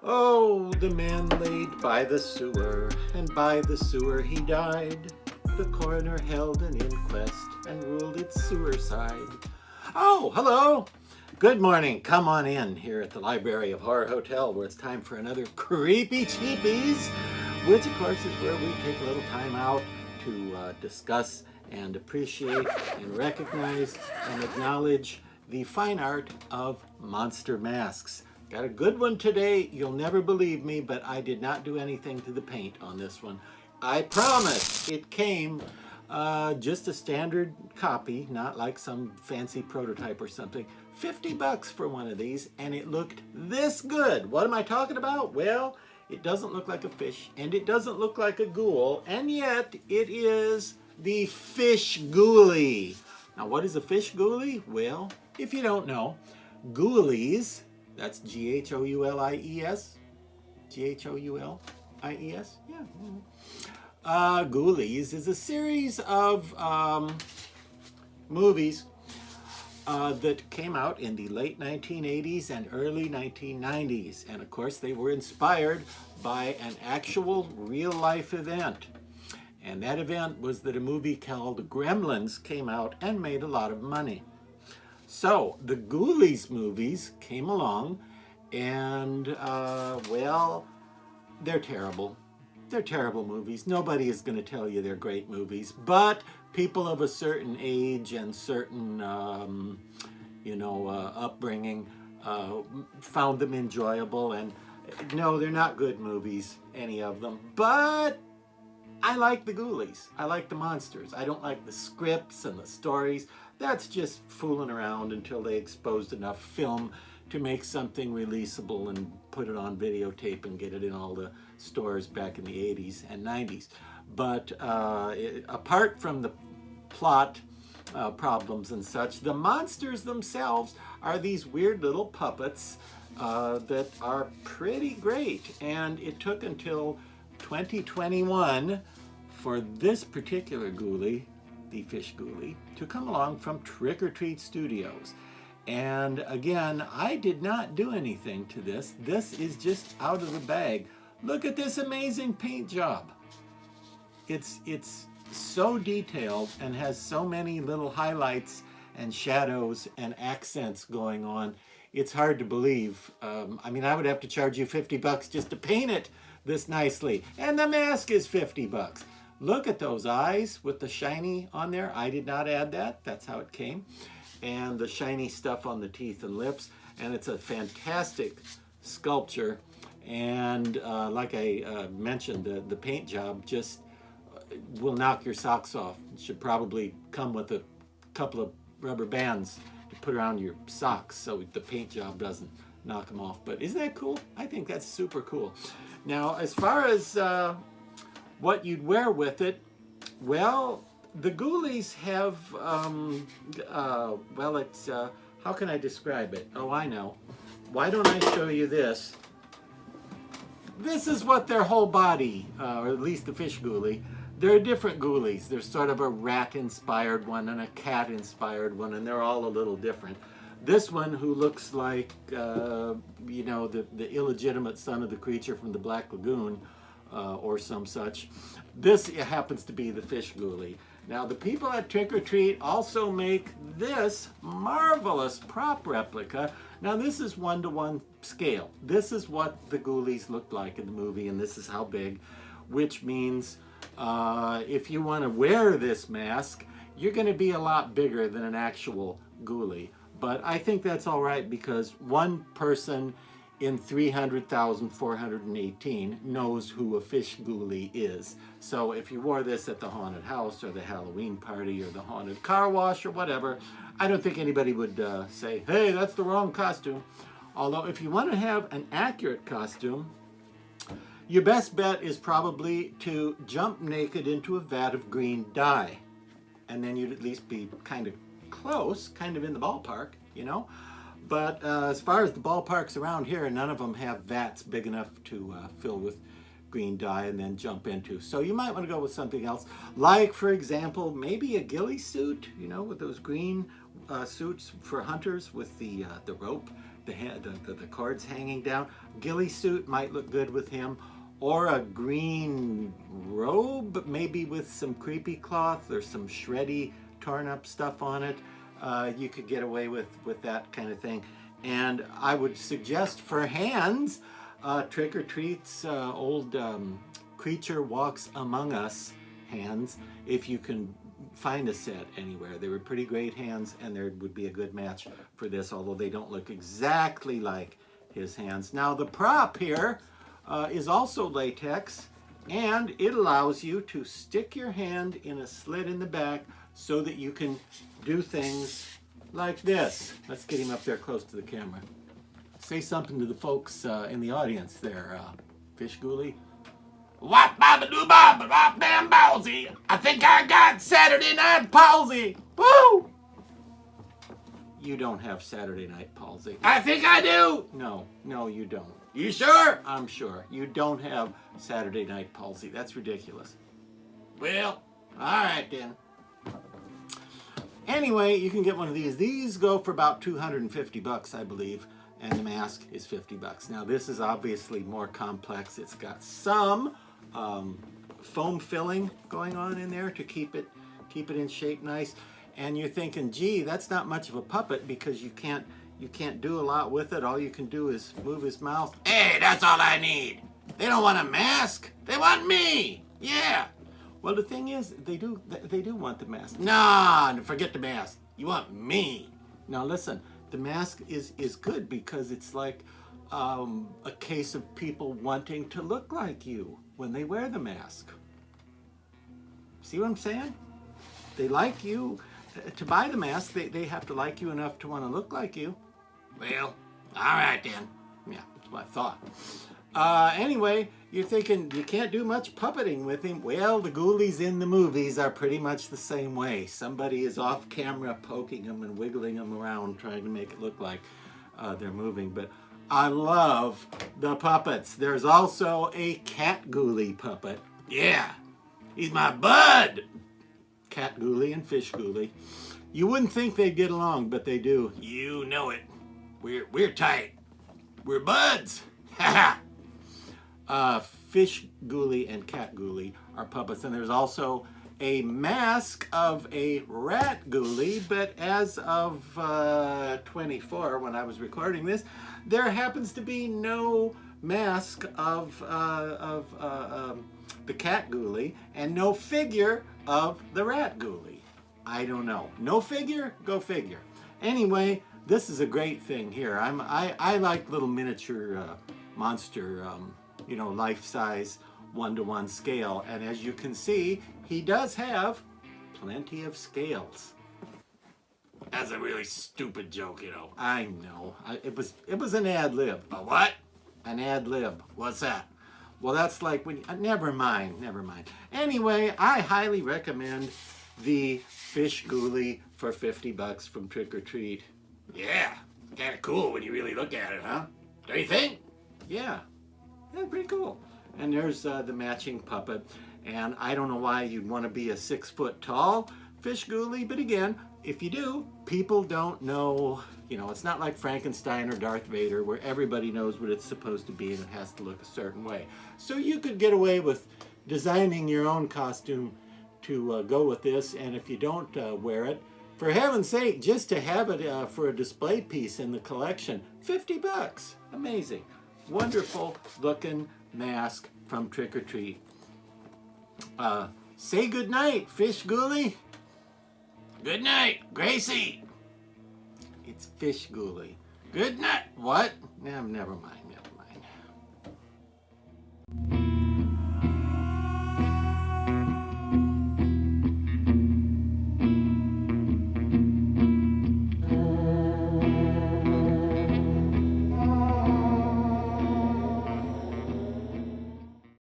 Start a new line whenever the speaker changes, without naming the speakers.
Oh, the man laid by the sewer, and by the sewer he died. The coroner held an inquest and ruled it suicide. Oh, hello. Good morning. Come on in here at the Library of Horror Hotel, where it's time for another Creepy Cheapies, which of course is where we take a little time out to discuss and appreciate and recognize and acknowledge the fine art of monster masks. Got a good one today. You'll never believe me, but I did not do anything to the paint on this one. I promise. It came just a standard copy, not like some fancy prototype or something. $50 for one of these, and it looked this good. What am I talking about? Well, it doesn't look like a fish, and it doesn't look like a ghoul, and yet it is the fish ghoulie. Now, what is a fish ghoulie? Well, if you don't know, ghoulies, that's G-H-O-U-L-I-E-S, G-H-O-U-L-I-E-S, yeah. Ghoulies is a series of movies that came out in the late 1980s and early 1990s. And of course, they were inspired by an actual real-life event. And that event was that a movie called Gremlins came out and made a lot of money. So the Ghoulies movies came along and, well, they're terrible. They're terrible movies. Nobody is going to tell you they're great movies, but people of a certain age and certain, upbringing found them enjoyable. And no, they're not good movies, any of them, but I like the Ghoulies. I like the monsters. I don't like the scripts and the stories. That's just fooling around until they exposed enough film to make something releasable and put it on videotape and get it in all the stores back in the 80s and 90s. But apart from the plot problems and such, the monsters themselves are these weird little puppets that are pretty great. And it took until 2021 for this particular ghoulie, the fish ghoulie, to come along from Trick or Treat Studios. And again, I did not do anything to this. This is just out of the bag. Look at this amazing paint job. It's so detailed and has so many little highlights and shadows and accents going on. It's hard to believe. I mean, I would have to charge you $50 just to paint it this nicely. And the mask is $50. Look at those eyes with the shiny on there. I did not add that. That's how it came. And the shiny stuff on the teeth and lips. And it's a fantastic sculpture. And like I mentioned, the paint job just will knock your socks off. It should probably come with a couple of rubber bands to put around your socks so the paint job doesn't knock them off. But isn't that cool? I think that's super cool. Now, as far as what you'd wear with it, well, the Ghoulies have, how can I describe it? Oh, I know. Why don't I show you this? This is what their whole body, or at least the fish ghoulie, there are different Ghoulies. There's sort of a rat-inspired one and a cat-inspired one, and they're all a little different. This one, who looks like, the illegitimate son of the creature from the Black Lagoon, or some such. This happens to be the fish ghoulie. Now, the people at Trick or Treat also make this marvelous prop replica. Now, this is 1-to-1 scale. This is what the Ghoulies looked like in the movie, and this is how big, which means if you want to wear this mask, you're going to be a lot bigger than an actual ghoulie. But I think that's all right, because one person in 300,418 knows who a fish ghoulie is. So if you wore this at the haunted house or the Halloween party or the haunted car wash or whatever, I don't think anybody would say, hey, that's the wrong costume. Although if you want to have an accurate costume, your best bet is probably to jump naked into a vat of green dye. And then you'd at least be kind of close, kind of in the ballpark, you know? But as far as the ballparks around here, none of them have vats big enough to fill with green dye and then jump into. So you might want to go with something else, like, for example, maybe a ghillie suit, you know, with those green suits for hunters with the rope the cords hanging down. Ghillie suit might look good with him, or a green robe, maybe with some creepy cloth or some shreddy, torn up stuff on it. You could get away with that kind of thing. And I would suggest for hands, Trick or Treat's old Creature Walks Among Us hands, if you can find a set anywhere. They were pretty great hands, and there would be a good match for this, although they don't look exactly like his hands. Now the prop here is also latex, and it allows you to stick your hand in a slit in the back so that you can do things like this. Let's get him up there close to the camera. Say something to the folks in the audience there, Fish Ghoulie.
Wop baba doo baba wop damn ballsy. I think I got Saturday night palsy. Woo!
You don't have Saturday night palsy.
I think I do.
No, you don't.
You sure?
I'm sure. You don't have Saturday night palsy. That's ridiculous.
Well, all right then.
Anyway, you can get one of these. These go for about 250 bucks, I believe, and the mask is 50 bucks. Now, this is obviously more complex. It's got some foam filling going on in there to keep it in shape nice. And you're thinking, gee, that's not much of a puppet because you can't do a lot with it. All you can do is move his mouth.
Hey, that's all I need. They don't want a mask. They want me. Yeah.
Well, the thing is, they do want the mask.
Nah, forget the mask. You want me.
Now listen, the mask is good because it's like a case of people wanting to look like you when they wear the mask. See what I'm saying? They like you. To buy the mask, they have to like you enough to want to look like you.
Well, all right then.
Yeah, that's what I thought. Anyway, you're thinking you can't do much puppeting with him. Well, the Ghoulies in the movies are pretty much the same way. Somebody is off camera poking them and wiggling them around, trying to make it look like they're moving. But I love the puppets. There's also a Cat Ghoulie puppet.
Yeah, he's my bud.
Cat Ghoulie and Fish Ghoulie. You wouldn't think they'd get along, but they do.
You know it. We're tight. We're buds. Ha ha.
Fish Ghoulie and Cat Ghoulie are puppets, and there's also a mask of a Rat Ghoulie, but as of 24, when I was recording this, there happens to be no mask of the Cat Ghoulie and no figure of the Rat Ghoulie. I don't know. No figure? Go figure. Anyway, this is a great thing here. I like little miniature monster, life-size, 1-to-1 scale. And as you can see, he does have plenty of scales.
That's a really stupid joke, you know.
I know. It was an ad lib.
A what?
An ad lib.
What's that?
Well, that's like when never mind. Anyway, I highly recommend the Fish Ghoulie for 50 bucks from Trick or Treat.
Yeah, kind of cool when you really look at it, huh? Don't you think?
Yeah, pretty cool. And there's the matching puppet. And I don't know why you'd want to be a 6 foot tall Fish Ghoulie, but again, if you do, people don't know. It's not like Frankenstein or Darth Vader where everybody knows what it's supposed to be and it has to look a certain way. So you could get away with designing your own costume to go with this, and if you don't wear it, for heaven's sake, just to have it for a display piece in the collection, 50 bucks. Amazing. Wonderful looking mask from Trick or Treat. Say good night, Fish Ghoulie.
Good night, Gracie.
It's Fish Ghoulie.
Good night.
What? Never mind.